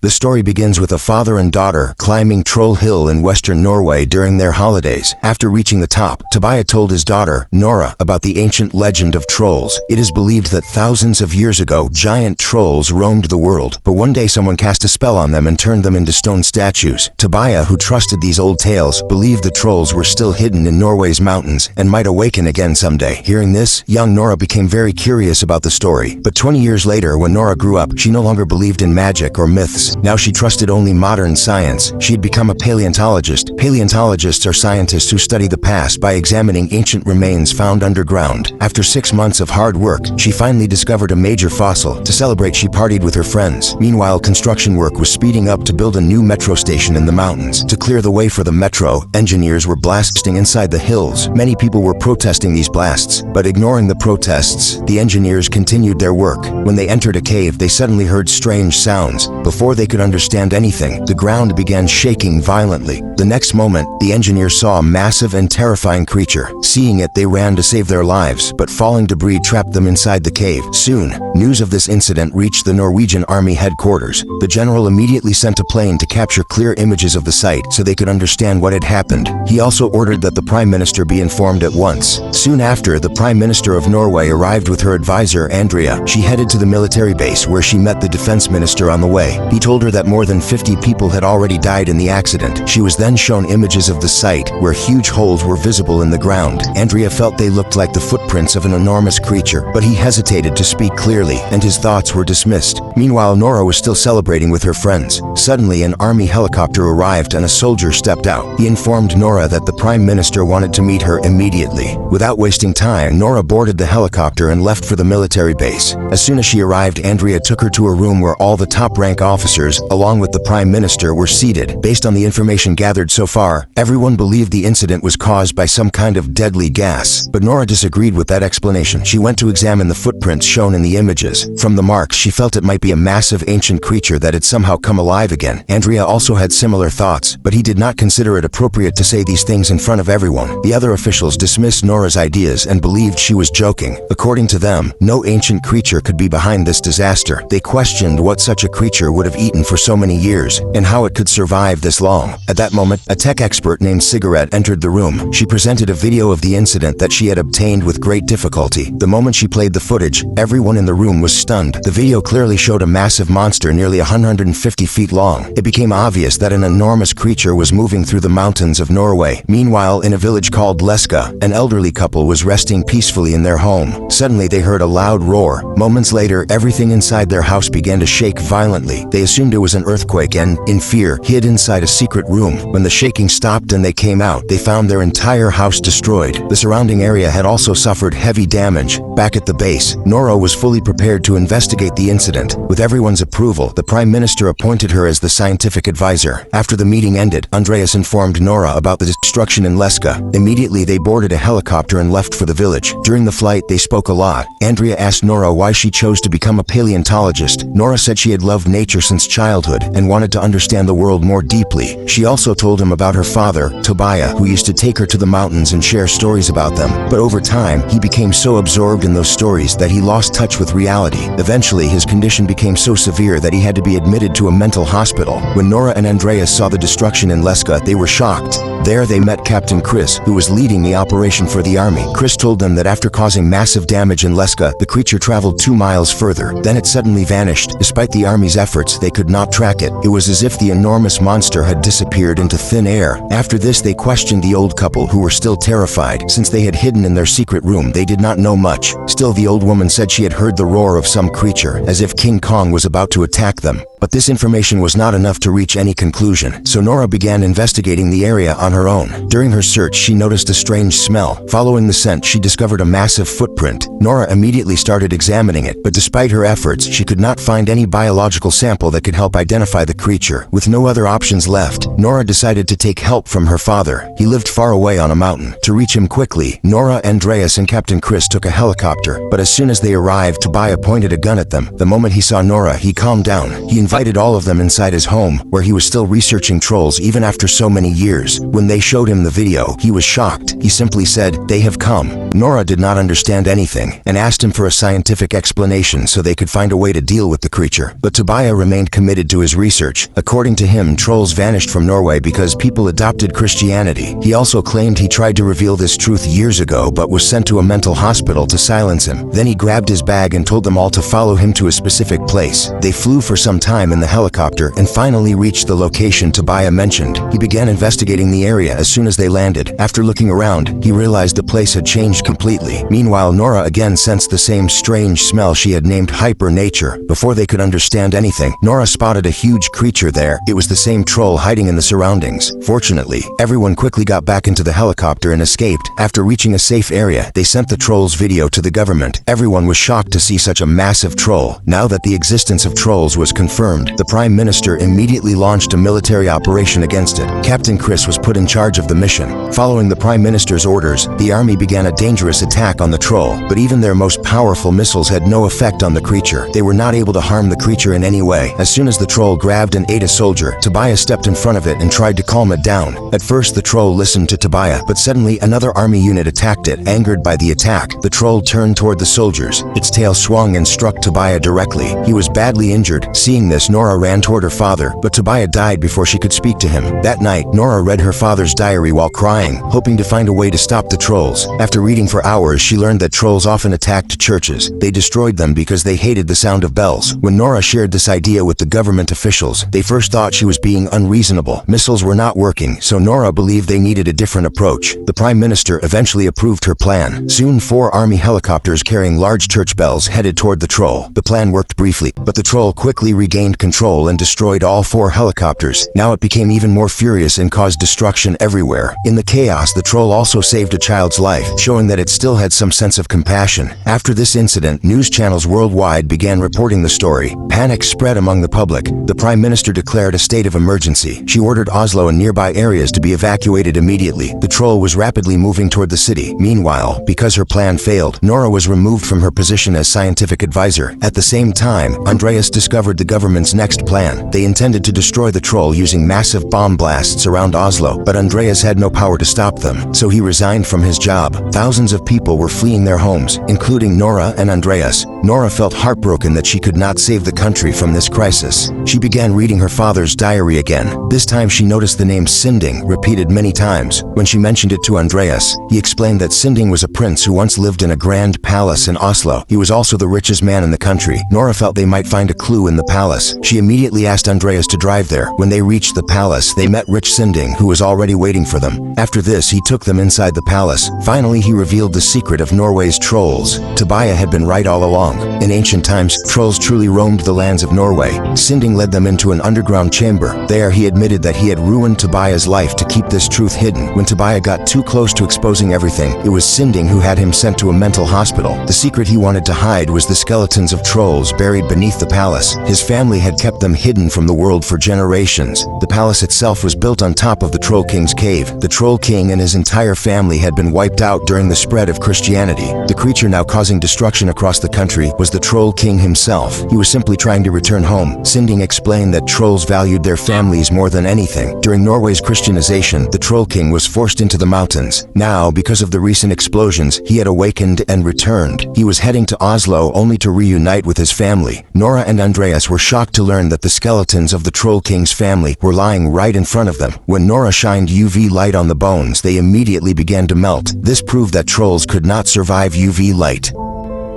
The story begins with a father and daughter climbing Troll Hill in western Norway during their holidays. After reaching the top, Tobias told his daughter, Nora, about the ancient legend of trolls. It is believed that thousands of years ago, giant trolls roamed the world, but one day someone cast a spell on them and turned them into stone statues. Tobias, who trusted these old tales, believed the trolls were still hidden in Norway's mountains and might awaken again someday. Hearing this, young Nora became very curious about the story. But 20 years later, when Nora grew up, she no longer believed in magic or myths. Now she trusted only modern science. She had become a paleontologist. Paleontologists are scientists who study the past by examining ancient remains found underground. After 6 months of hard work, she finally discovered a major fossil. To celebrate, she partied with her friends. Meanwhile, construction work was speeding up to build a new metro station in the mountains. To clear the way for the metro, engineers were blasting inside the hills. Many people were protesting these blasts, but ignoring the protests, the engineers continued their work. When they entered a cave, they suddenly heard strange sounds. Before they could understand anything, the ground began shaking violently. The next moment, the engineers saw a massive and terrifying creature. Seeing it, they ran to save their lives, but falling debris trapped them inside the cave. Soon, news of this incident reached the Norwegian Army headquarters. The general immediately sent a plane to capture clear images of the site so they could understand what had happened. He also ordered that the Prime Minister be informed at once. Soon after, the Prime Minister of Norway arrived with her advisor, Andrea. She headed to the military base where she met the defense minister on the way. He told her that more than 50 people had already died in the accident. She was then shown images of the site where huge holes were visible in the ground. Andrea felt they looked like the footprints of an enormous creature, but he hesitated to speak clearly, and his thoughts were dismissed. Meanwhile, Nora was still celebrating with her friends. Suddenly, an army helicopter arrived and a soldier stepped out. He informed Nora that the Prime Minister wanted to meet her immediately. Without wasting time, Nora boarded the helicopter and left for the military base. As soon as she arrived, Andrea took her to a room where all the top-rank officers, along with the Prime Minister, were seated. Based on the information gathered so far, everyone believed the incident was caused by some kind of deadly gas. But Nora disagreed with that explanation. She went to examine the footprints shown in the images. From the marks, she felt it might be a massive ancient creature that had somehow come alive again. Andrea also had similar thoughts, but he did not consider it appropriate to say these things in front of everyone. The other officials dismissed Nora's ideas and believed she was joking. According to them, no ancient creature could be behind this disaster. They questioned what such a creature would have eaten for so many years, and how it could survive this long. At that moment, a tech expert named Cigarette entered the room. She presented a video of the incident that she had obtained with great difficulty. The moment she played the footage, everyone in the room was stunned. The video clearly showed a massive monster nearly 150 feet long. It became obvious that an enormous creature was moving through the mountains of Norway. Meanwhile, in a village called Leska, an elderly couple was resting peacefully in their home. Suddenly, they heard a loud roar. Moments later, everything inside their house began to shake violently. They assumed it was an earthquake and, in fear, hid inside a secret room. When the shaking stopped and they came out, they found their entire house destroyed. The surrounding area had also suffered heavy damage. Back at the base, Nora was fully prepared to investigate the incident. With everyone's approval, the Prime Minister appointed her as the scientific advisor. After the meeting ended, Andreas informed Nora about the destruction in Leska. Immediately, they boarded a helicopter and left for the village. During the flight, they spoke a lot. Andrea asked Nora why she chose to become a paleontologist. Nora said she had loved nature since childhood and wanted to understand the world more deeply. She also told him about her father, Tobias, who used to take her to the mountains and share stories about them. But over time, he became so absorbed in those stories that he lost touch with reality. Eventually, his condition became so severe that he had to be admitted to a mental hospital. When Nora and Andreas saw the destruction in Leska, they were shocked. There they met Captain Chris, who was leading the operation for the army. Chris told them that after causing massive damage in Leska, the creature traveled 2 miles further. Then it suddenly vanished. Despite the army's efforts, they could not track it. It was as if the enormous monster had disappeared into thin air. After this, they questioned the old couple, who were still terrified. Since they had hidden in their secret room, they did not know much. Still, the old woman said she had heard the roar of some creature, as if King Kong was about to attack them. But this information was not enough to reach any conclusion, so Nora began investigating the area on her own. During her search, she noticed a strange smell. Following the scent, she discovered a massive footprint. Nora immediately started examining it, but despite her efforts, she could not find any biological sample that could help identify the creature. With no other options left, Nora decided to take help from her father. He lived far away on a mountain. To reach him quickly, Nora, Andreas, and Captain Chris took a helicopter, but as soon as they arrived, Tobias pointed a gun at them. The moment he saw Nora, he calmed down. He invited all of them inside his home, where he was still researching trolls even after so many years. When they showed him the video, he was shocked. He simply said, "They have come." Nora did not understand anything and asked him for a scientific explanation so they could find a way to deal with the creature. But Tobias remained committed to his research. According to him, trolls vanished from Norway because people adopted Christianity. He also claimed he tried to reveal this truth years ago but was sent to a mental hospital to silence him. Then he grabbed his bag and told them all to follow him to a specific place. They flew for some time in the helicopter and finally reached the location Tobiah mentioned. He began investigating the area as soon as they landed. After looking around, he realized the place had changed completely. Meanwhile, Nora again sensed the same strange smell she had named hyper nature. Before they could understand anything, Nora spotted a huge creature there. It was the same troll hiding in the surroundings. Fortunately, everyone quickly got back into the helicopter and escaped. After reaching a safe area, they sent the troll's video to the government. Everyone was shocked to see such a massive troll. Now that the existence of trolls was confirmed, the Prime Minister immediately launched a military operation against it. Captain Chris was put in charge of the mission. Following the Prime Minister's orders, the army began a dangerous attack on the troll, but even their most powerful missiles had no effect on the creature. They were not able to harm the creature in any way. As soon as the troll grabbed and ate a soldier, Tobiah stepped in front of it and tried to calm it down. At first, the troll listened to Tobiah, but suddenly another army unit attacked it. Angered by the attack, the troll turned toward the soldiers. Its tail swung and struck Tobiah directly. He was badly injured. Seeing this, Nora ran toward her father, but Tobiah died before she could speak to him. That night, Nora read her father's diary while crying, hoping to find a way to stop the trolls. After reading for hours, she learned that trolls often attacked churches. They destroyed them because they hated the sound of bells. When Nora shared this idea with the government officials, they first thought she was being unreasonable. Missiles were not working, so Nora believed they needed a different approach. The Prime Minister eventually approved her plan. Soon, 4 army helicopters carrying large church bells headed toward the troll. The plan worked briefly, but the troll quickly regained control and destroyed all 4 helicopters. Now it became even more furious and caused destruction everywhere. In the chaos, the troll also saved a child's life, showing that it still had some sense of compassion. After this incident, news channels worldwide began reporting the story. Panic spread among the public. The Prime Minister declared a state of emergency. She ordered Oslo and nearby areas to be evacuated immediately. The troll was rapidly moving toward the city. Meanwhile, because her plan failed, Nora was removed from her position as scientific advisor. At the same time, Andreas discovered the government's next plan. They intended to destroy the troll using massive bomb blasts around Oslo, but Andreas had no power to stop them, so he resigned from his job. Thousands of people were fleeing their homes, including Nora and Andreas. Nora felt heartbroken that she could not save the country from this crisis. She began reading her father's diary again. This time she noticed the name Sinding repeated many times. When she mentioned it to Andreas, he explained that Sinding was a prince who once lived in a grand palace in Oslo. He was also the richest man in the country. Nora felt they might find a clue in the palace. She immediately asked Andreas to drive there. When they reached the palace, they met rich Sinding, who was already waiting for them. After this, he took them inside the palace. Finally, he revealed the secret of Norway's trolls. Tobiah had been right all along. In ancient times, trolls truly roamed the lands of Norway. Sinding led them into an underground chamber. There, he admitted that he had ruined Tobiah's life to keep this truth hidden. When Tobiah got too close to exposing everything, it was Sinding who had him sent to a mental hospital. The secret he wanted to hide was the skeletons of trolls buried beneath the palace. His family had kept them hidden from the world for generations. The palace itself was built on top of the Troll King's cave. The Troll King and his entire family had been wiped out during the spread of Christianity. The creature now causing destruction across the country was the Troll King himself. He was simply trying to return home. Sinding explained that trolls valued their families more than anything. During Norway's Christianization, the Troll King was forced into the mountains. Now, because of the recent explosions, he had awakened and returned. He was heading to Oslo only to reunite with his family. Nora and Andreas were shocked to learn that the skeletons of the Troll King's family were lying right in front of them. When Nora shined UV light on the bones, they immediately began to melt. This proved that trolls could not survive UV light.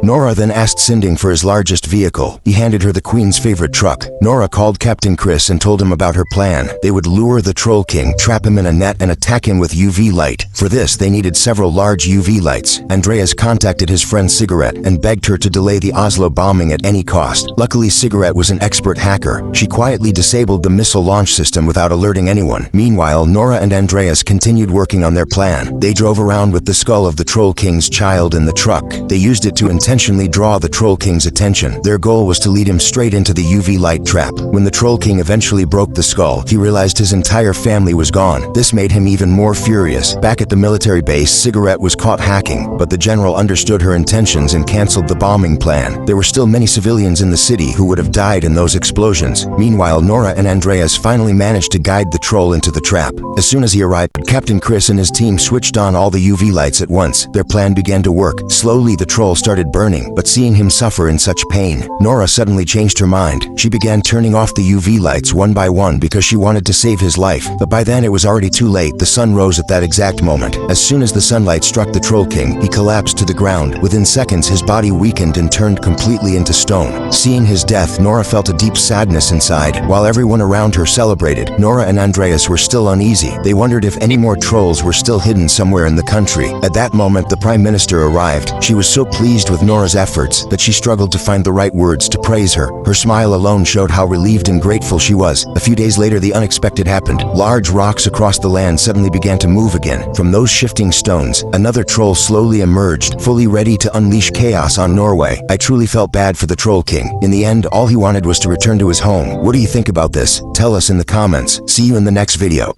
Nora then asked Sinding for his largest vehicle. He handed her the Queen's favorite truck. Nora called Captain Chris and told him about her plan. They would lure the Troll King, trap him in a net, and attack him with UV light. For this, they needed several large UV lights. Andreas contacted his friend Cigarette and begged her to delay the Oslo bombing at any cost. Luckily, Cigarette was an expert hacker. She quietly disabled the missile launch system without alerting anyone. Meanwhile, Nora and Andreas continued working on their plan. They drove around with the skull of the Troll King's child in the truck. They used it to intentionally draw the Troll King's attention. Their goal was to lead him straight into the UV light trap. When the Troll King eventually broke the skull, he realized his entire family was gone. This made him even more furious. Back at the military base, Cigarette was caught hacking, but the general understood her intentions and canceled the bombing plan. There were still many civilians in the city who would have died in those explosions. Meanwhile, Nora and Andreas finally managed to guide the troll into the trap. As soon as he arrived, Captain Chris and his team switched on all the UV lights at once. Their plan began to work. Slowly, the troll started burning, but seeing him suffer in such pain, Nora suddenly changed her mind. She began turning off the UV lights one by one because she wanted to save his life, but by then it was already too late. The sun rose at that exact moment. As soon as the sunlight struck the Troll King, he collapsed to the ground. Within seconds, his body weakened and turned completely into stone. Seeing his death, Nora felt a deep sadness inside. While everyone around her celebrated, Nora and Andreas were still uneasy. They wondered if any more trolls were still hidden somewhere in the country. At that moment, the Prime Minister arrived. She was so pleased with Nora's efforts that she struggled to find the right words to praise her. Her smile alone showed how relieved and grateful she was. A few days later, the unexpected happened. Large rocks across the land suddenly began to move again. From those shifting stones, another troll slowly emerged, fully ready to unleash chaos on Norway. I truly felt bad for the Troll King. In the end, all he wanted was to return to his home. What do you think about this? Tell us in the comments. See you in the next video.